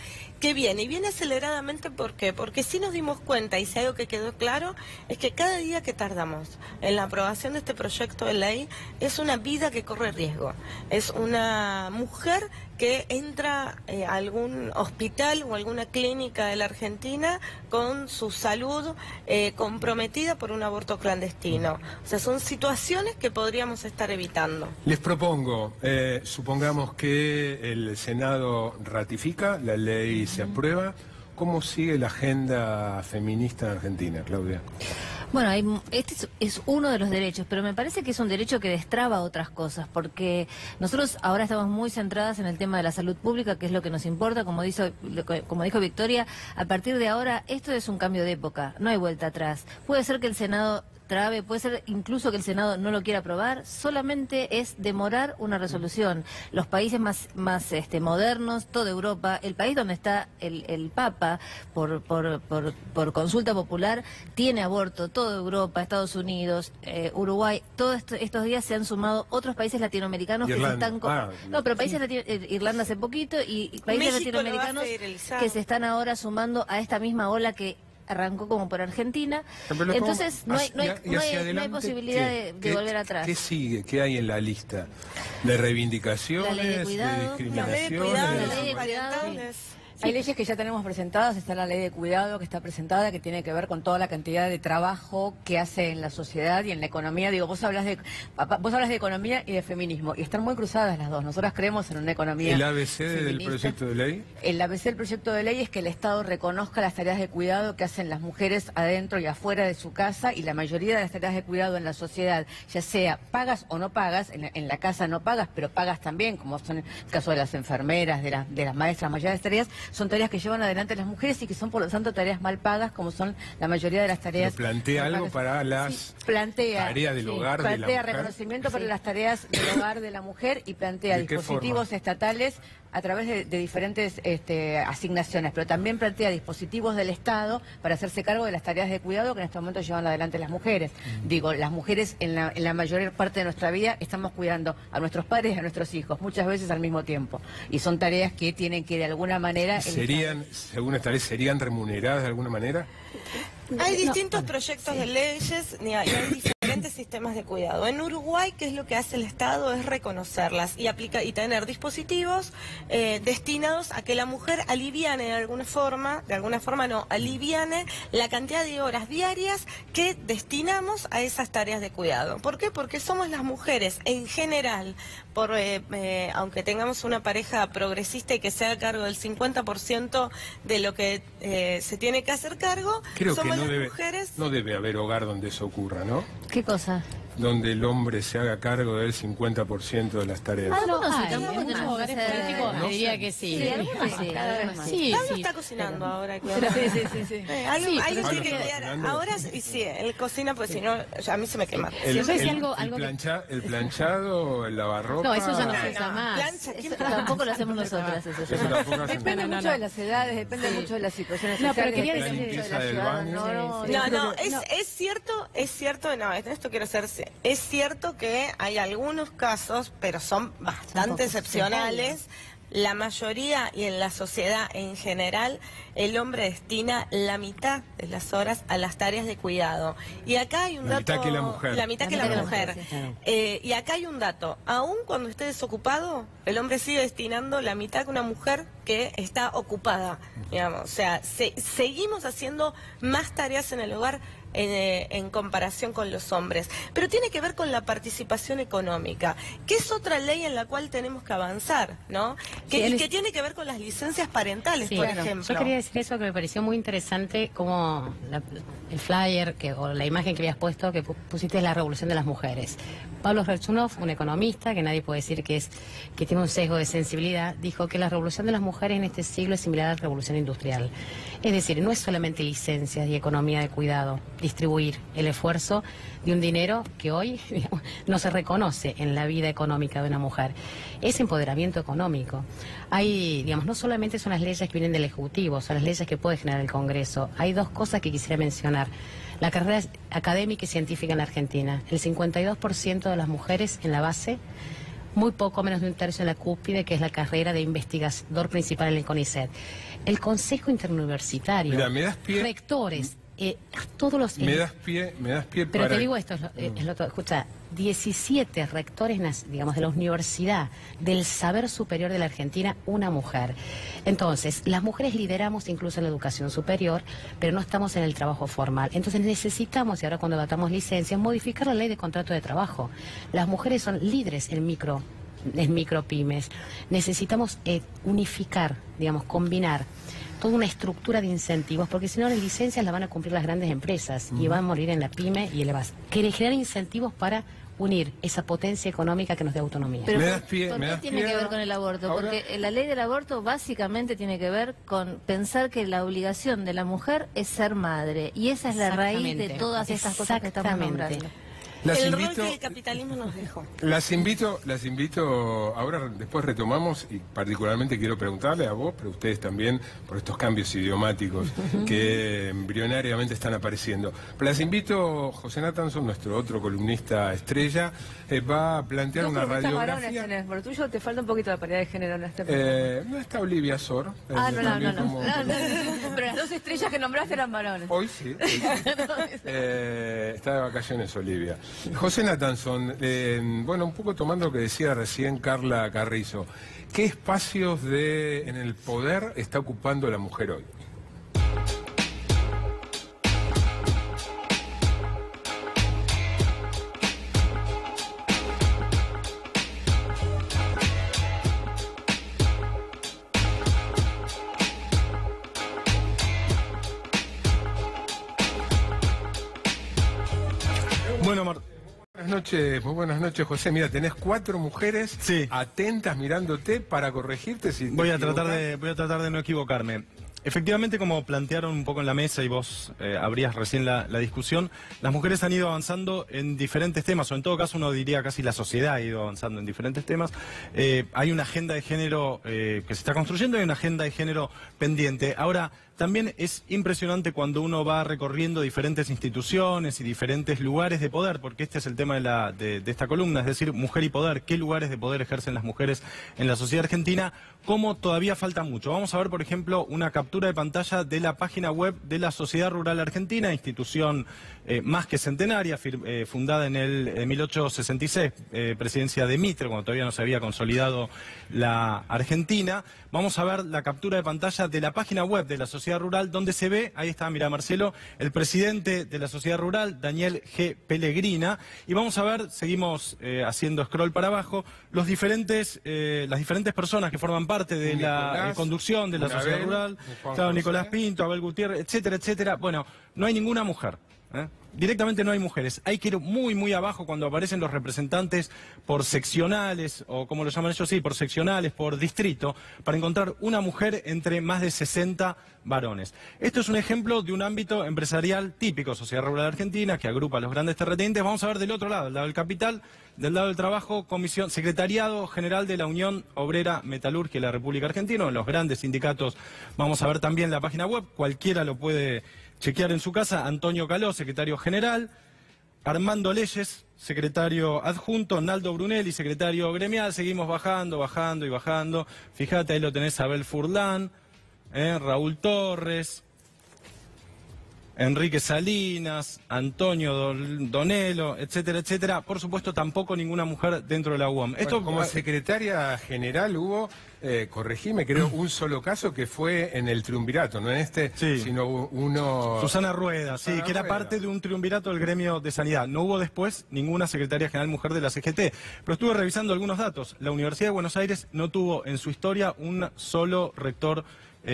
que viene, y viene aceleradamente. ¿Por qué? Porque sí nos dimos cuenta, y si algo que quedó claro, es que cada día que tardamos en la aprobación de este proyecto de ley, es una vida que corre riesgo. Es una mujer que entra a algún hospital o alguna clínica de la Argentina con su salud comprometida por un aborto clandestino. O sea, son situaciones que podríamos estar evitando.
Les propongo, supongamos que el Senado ratifica, la ley se aprueba. ¿Cómo sigue la agenda feminista en Argentina, Claudia?
Bueno, este es uno de los derechos, pero me parece que es un derecho que destraba otras cosas, porque nosotros ahora estamos muy centradas en el tema de la salud pública, que es lo que nos importa. Como dijo Victoria, a partir de ahora esto es un cambio de época, no hay vuelta atrás. Puede ser que el Senado trabe, puede ser incluso que el Senado no lo quiera aprobar, solamente es demorar una resolución. Los países más modernos, toda Europa, el país donde está el Papa por consulta popular, tiene aborto, toda Europa, Estados Unidos, Uruguay, todos estos días se han sumado otros países latinoamericanos que se están... No, pero países Irlanda hace poquito, y países
México
latinoamericanos que se están ahora sumando a esta misma ola que arrancó como por Argentina. Entonces no hay posibilidad de volver atrás.
¿Qué sigue? ¿Qué hay en la lista? ¿De reivindicaciones?
La ley de cuidado,
discriminaciones?
la ley de cuidado.
Hay leyes que ya tenemos presentadas. Está la ley de cuidado que está presentada, que tiene que ver con toda la cantidad de trabajo que hace en la sociedad y en la economía. Digo, vos hablas de economía y de feminismo, y están muy cruzadas las dos. Nosotras creemos en una economía
¿El ABC del
feminista.
proyecto de ley?
El ABC del proyecto de ley es que el Estado reconozca las tareas de cuidado que hacen las mujeres adentro y afuera de su casa, y la mayoría de las tareas de cuidado en la sociedad, ya sea pagas o no pagas. En la casa no pagas, pero pagas también, como son el caso de las enfermeras, de las maestras, mayores tareas, son tareas que llevan adelante las mujeres y que son por lo tanto tareas mal pagas, como son la mayoría de las tareas.
Pero plantea algo para las tareas del hogar de la mujer.
Plantea reconocimiento para las tareas del hogar de la mujer, y plantea dispositivos estatales a través de diferentes asignaciones, pero también plantea dispositivos del Estado para hacerse cargo de las tareas de cuidado que en este momento llevan adelante las mujeres. Digo, las mujeres en la mayor parte de nuestra vida estamos cuidando a nuestros padres y a nuestros hijos, muchas veces al mismo tiempo, y son tareas que tienen que de alguna manera...
Según esta ley, ¿serían remuneradas de alguna manera?
Hay distintos proyectos de leyes y hay diferentes sistemas de cuidado. En Uruguay, ¿qué es lo que hace el Estado? Es reconocerlas y tener dispositivos destinados a que la mujer aliviane aliviane la cantidad de horas diarias que destinamos a esas tareas de cuidado. ¿Por qué? Porque somos las mujeres en general, aunque tengamos una pareja progresista y que se haga cargo del 50% de lo que se tiene que hacer cargo,
creo
somos
que
mujeres...
no debe haber hogar donde eso ocurra, ¿no?
¿Qué cosa?
Donde el hombre se haga cargo del 50% de las tareas.
Muchos hogares políticos diría que sí.
Pablo está cocinando ahora. Alguien tiene que cuidar. Ahora sí, él cocina, pues si no, a mí se me quema.
El planchado, el lavarropa...
No, eso ya no se usa más.
Tampoco lo hacemos nosotras.
Depende mucho de las edades, depende mucho de las situaciones sociales.
Pero quería
la limpieza del baño.
Es cierto, no, esto quiero hacerse. Es cierto que hay algunos casos, pero son bastante excepcionales. La mayoría y en la sociedad en general, el hombre destina la mitad de las horas a las tareas de cuidado. Y acá hay un dato...
La mitad que la mujer.
La mitad que la mujer. Y acá hay un dato. Aún cuando esté desocupado, el hombre sigue destinando la mitad que una mujer que está ocupada. Digamos. O sea, seguimos haciendo más tareas en el hogar en comparación con los hombres. Pero tiene que ver con la participación económica, que es otra ley en la cual tenemos que avanzar, ¿no? Que tiene que ver con las licencias parentales, por ejemplo.
Yo quería decir eso, que me pareció muy interesante, como el flyer o la imagen que habías puesto, que pusiste, es la revolución de las mujeres. Pablo Rechunov, un economista, que nadie puede decir que tiene un sesgo de sensibilidad, dijo que la revolución de las mujeres en este siglo es similar a la revolución industrial. Es decir, no es solamente licencias y economía de cuidado, distribuir el esfuerzo de un dinero que hoy, digamos, no se reconoce en la vida económica de una mujer. Es empoderamiento económico. Hay, digamos, no solamente son las leyes que vienen del Ejecutivo, son las leyes que puede generar el Congreso. Hay dos cosas que quisiera mencionar. La carrera académica y científica en la Argentina. El 52% de las mujeres en la base muy poco menos de un tercio en la cúspide, que es la carrera de investigador principal en el CONICET. El Consejo Interuniversitario,
Mira, me das pie,
rectores, todos los...
me das pie
Pero
para...
te digo esto, es lo otro. Escucha, 17 rectores, digamos, de la universidad del saber superior de la Argentina, una mujer. Entonces, las mujeres lideramos incluso en la educación superior, pero no estamos en el trabajo formal. Entonces necesitamos, y ahora cuando batamos licencias, modificar la ley de contrato de trabajo. Las mujeres son líderes en micropymes. Necesitamos unificar, digamos, combinar toda una estructura de incentivos, porque si no las licencias las van a cumplir las grandes empresas y van a morir en la pyme y generar incentivos para unir esa potencia económica que nos dé autonomía.
Pero
Me das pie,
¿por
me
qué
das
tiene
pie
que ver
ahora?
con el aborto?
Ahora-
Porque la ley del aborto básicamente tiene que ver con pensar que la obligación de la mujer es ser madre. Y esa es la raíz de
Exactamente.
todas estas cosas que estamos
Exactamente.
nombrando.
Las
el
invito...
rol que el capitalismo nos dejó.
Las invito, ahora después retomamos y particularmente quiero preguntarle a vos, pero ustedes también, por estos cambios idiomáticos que embrionariamente están apareciendo. Pero las invito, José Nathanson, nuestro otro columnista estrella, va a plantear una radiografía.
Tenés, por tuyo te falta un poquito de paridad de género en este programa.
No está Olivia Sor.
No.
también como-
Pero las dos estrellas que nombraste eran varones.
Hoy sí. Está de vacaciones Olivia. José Nathanson, bueno, un poco tomando lo que decía recién Carla Carrizo, ¿qué espacios en el poder está ocupando la mujer hoy?
Bueno,
Buenas noches, muy buenas noches, José. Mira, tenés 4 mujeres
Sí.
atentas mirándote para corregirte si te
voy a tratar
equivocas.
de no equivocarme. Efectivamente, como plantearon un poco en la mesa y vos abrías recién la discusión, las mujeres han ido avanzando en diferentes temas, o en todo caso uno diría casi la sociedad ha ido avanzando en diferentes temas. Hay una agenda de género que se está construyendo y una agenda de género pendiente. Ahora, también es impresionante cuando uno va recorriendo diferentes instituciones y diferentes lugares de poder, porque este es el tema de esta columna, es decir, mujer y poder, qué lugares de poder ejercen las mujeres en la sociedad argentina, cómo todavía falta mucho. Vamos a ver, por ejemplo, una captura de pantalla de la página web de la Sociedad Rural Argentina, institución más que centenaria, fundada en 1866, presidencia de Mitre, cuando todavía no se había consolidado la Argentina. Vamos a ver la captura de pantalla de la página web de la Sociedad Rural, donde se ve, ahí está, mira Marcelo, el presidente de la Sociedad Rural, Daniel G. Pellegrina, y vamos a ver, seguimos haciendo scroll para abajo, las diferentes personas que forman parte de la
Nicolás,
conducción de la
un
Sociedad
Abel,
Rural,
un Juan
claro,
José.
Nicolás Pinto, Abel Gutiérrez, etcétera, etcétera. Bueno, no hay ninguna mujer. Directamente no hay mujeres. Hay que ir muy, muy abajo cuando aparecen los representantes por seccionales, o como lo llaman ellos, sí, por seccionales, por distrito, para encontrar una mujer entre más de 60 varones. Esto es un ejemplo de un ámbito empresarial típico, Sociedad Rural Argentina, que agrupa a los grandes terratenientes. Vamos a ver del otro lado, del lado del capital, del lado del trabajo, Secretariado General de la Unión Obrera Metalúrgica de la República Argentina, en los grandes sindicatos. Vamos a ver también la página web, cualquiera lo puede chequear en su casa. Antonio Caló, secretario general, Armando Leyes, secretario adjunto, Naldo Brunelli, secretario gremial. Seguimos bajando, bajando y bajando. Fíjate, ahí lo tenés, Abel Furlán, Raúl Torres, Enrique Salinas, Antonio Donelo, etcétera, etcétera. Por supuesto, tampoco ninguna mujer dentro de la UAM.
Esto como secretaria general hubo, corregime, creo, un solo caso que fue en el triunvirato, no en este,
Sí.
sino uno...
Susana Rueda, sí,
Susana
que era
Rueda.
parte de un triunvirato del gremio de sanidad. No hubo después ninguna secretaria general mujer de la CGT. Pero estuve revisando algunos datos. La Universidad de Buenos Aires no tuvo en su historia un solo rector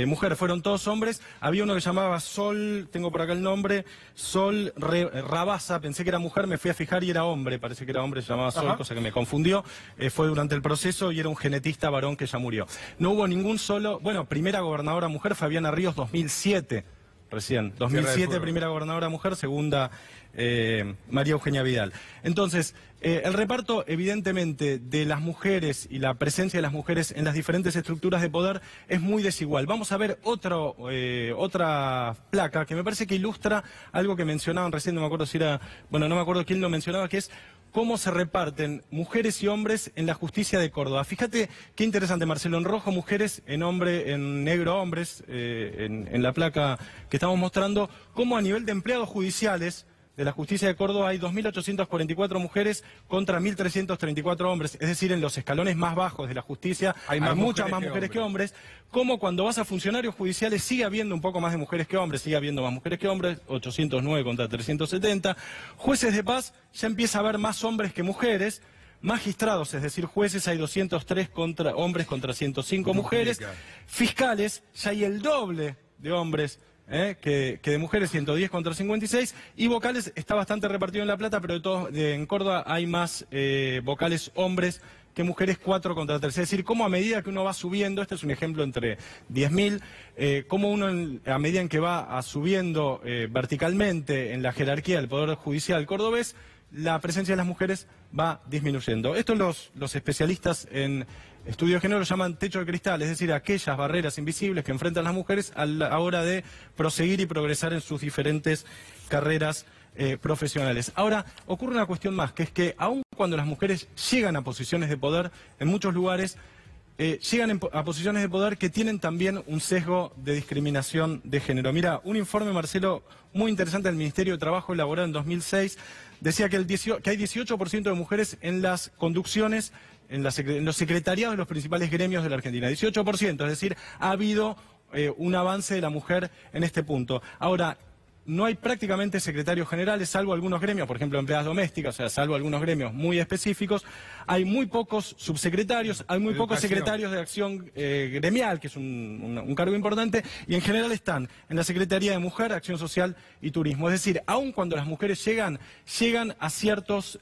mujer, fueron todos hombres. Había uno que llamaba Sol, tengo por acá el nombre, Sol Rabasa, pensé que era mujer, me fui a fijar y era hombre, parece que era hombre, se llamaba Sol,
Ajá.
cosa que me confundió. Fue durante el proceso y era un genetista varón que ya murió. No hubo ningún solo, bueno, primera gobernadora mujer, Fabiana Ríos, 2007. Recién, 2007
fútbol.
primera gobernadora mujer, segunda María Eugenia Vidal. Entonces, el reparto, evidentemente, de las mujeres y la presencia de las mujeres en las diferentes estructuras de poder es muy desigual. Vamos a ver otra placa que me parece que ilustra algo que mencionaban recién, no me acuerdo si era, bueno, no me acuerdo quién lo mencionaba, que es cómo se reparten mujeres y hombres en la justicia de Córdoba. Fíjate qué interesante, Marcelo, en rojo mujeres, en negro hombres, en la placa que estamos mostrando, cómo a nivel de empleados judiciales de la justicia de Córdoba hay 2.844 mujeres contra 1.334 hombres, es decir, en los escalones más bajos de la justicia hay muchas más mujeres que hombres, como cuando vas a funcionarios judiciales sigue habiendo un poco más de mujeres que hombres, sigue habiendo más mujeres que hombres, 809 contra 370, jueces de paz ya empieza a haber más hombres que mujeres, magistrados, es decir, jueces hay 203 hombres contra 105 mujeres, fiscales ya hay el doble de hombres que de mujeres, 110 contra 56, y vocales está bastante repartido en La Plata, pero en Córdoba hay más vocales hombres que mujeres, 4 contra 3. Es decir, cómo a medida que uno va subiendo, este es un ejemplo entre 10.000, cómo uno a medida en que va subiendo verticalmente en la jerarquía del Poder Judicial cordobés, la presencia de las mujeres va disminuyendo. Esto los especialistas en estudio de género lo llaman techo de cristal, es decir, aquellas barreras invisibles que enfrentan las mujeres a la hora de proseguir y progresar en sus diferentes carreras profesionales. Ahora, ocurre una cuestión más, que es que aun cuando las mujeres llegan a posiciones de poder, en muchos lugares llegan a posiciones de poder que tienen también un sesgo de discriminación de género. Mira, un informe, Marcelo, muy interesante del Ministerio de Trabajo elaborado en 2006, decía que hay 18% de mujeres en las conducciones, en los secretariados de los principales gremios de la Argentina. 18%, es decir, ha habido un avance de la mujer en este punto. Ahora, no hay prácticamente secretarios generales, salvo algunos gremios, por ejemplo, empleadas domésticas, o sea, salvo algunos gremios muy específicos. Hay muy pocos subsecretarios, hay muy pocos secretarios de acción gremial, que es un cargo importante, y en general están en la Secretaría de Mujer, Acción Social y Turismo. Es decir, aun cuando las mujeres llegan a ciertos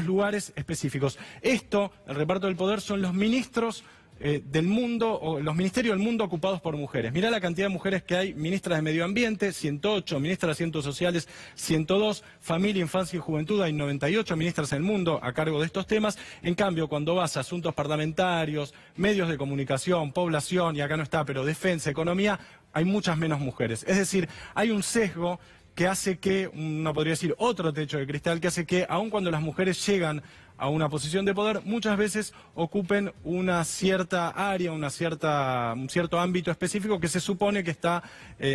lugares específicos. Esto, el reparto del poder, son los ministros del mundo, o los ministerios del mundo ocupados por mujeres. Mirá la cantidad de mujeres que hay: ministras de Medio Ambiente, 108, ministras de Asuntos Sociales, 102, Familia, Infancia y Juventud, hay 98 ministras en el mundo a cargo de estos temas. En cambio, cuando vas a asuntos parlamentarios, medios de comunicación, población, y acá no está, pero defensa, economía, hay muchas menos mujeres. Es decir, hay un sesgo que hace que, no podría decir otro techo de cristal, que hace que, aun cuando las mujeres llegan a una posición de poder, muchas veces ocupen una cierta área, un cierto ámbito específico que se supone que está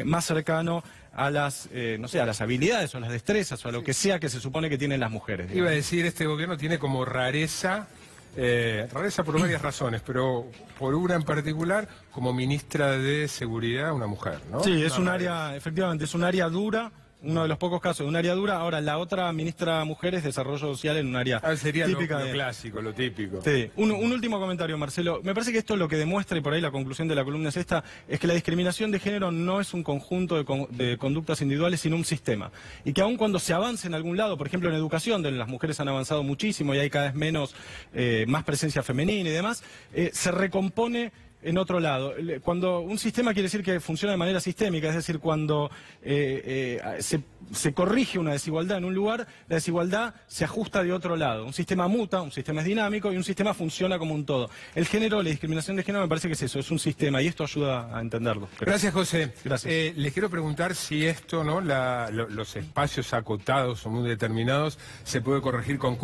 más cercano a las, a las habilidades o a las destrezas o a lo que sea que se supone que tienen las mujeres. Digamos.
Iba a decir, este gobierno tiene como rareza por varias razones, pero por una en particular, como ministra de Seguridad, una mujer, ¿no?
Sí, es un área, efectivamente, es un área dura. Uno de los pocos casos de un área dura. Ahora, la otra ministra mujer es Desarrollo Social en un área
sería
típica
lo clásico, lo típico.
Sí. Un último comentario, Marcelo. Me parece que esto lo que demuestra, y por ahí la conclusión de la columna es esta, es que la discriminación de género no es un conjunto de conductas individuales, sino un sistema. Y que aun cuando se avance en algún lado, por ejemplo en educación, donde las mujeres han avanzado muchísimo y hay cada vez más presencia femenina y demás, se recompone en otro lado. Cuando un sistema quiere decir que funciona de manera sistémica, es decir, cuando se corrige una desigualdad en un lugar, la desigualdad se ajusta de otro lado. Un sistema muta, un sistema es dinámico y un sistema funciona como un todo. El género, la discriminación de género, me parece que es eso, es un sistema, y esto ayuda a entenderlo.
Gracias, José.
Gracias. Les
quiero preguntar si esto, ¿no? Los espacios acotados o muy determinados se puede corregir con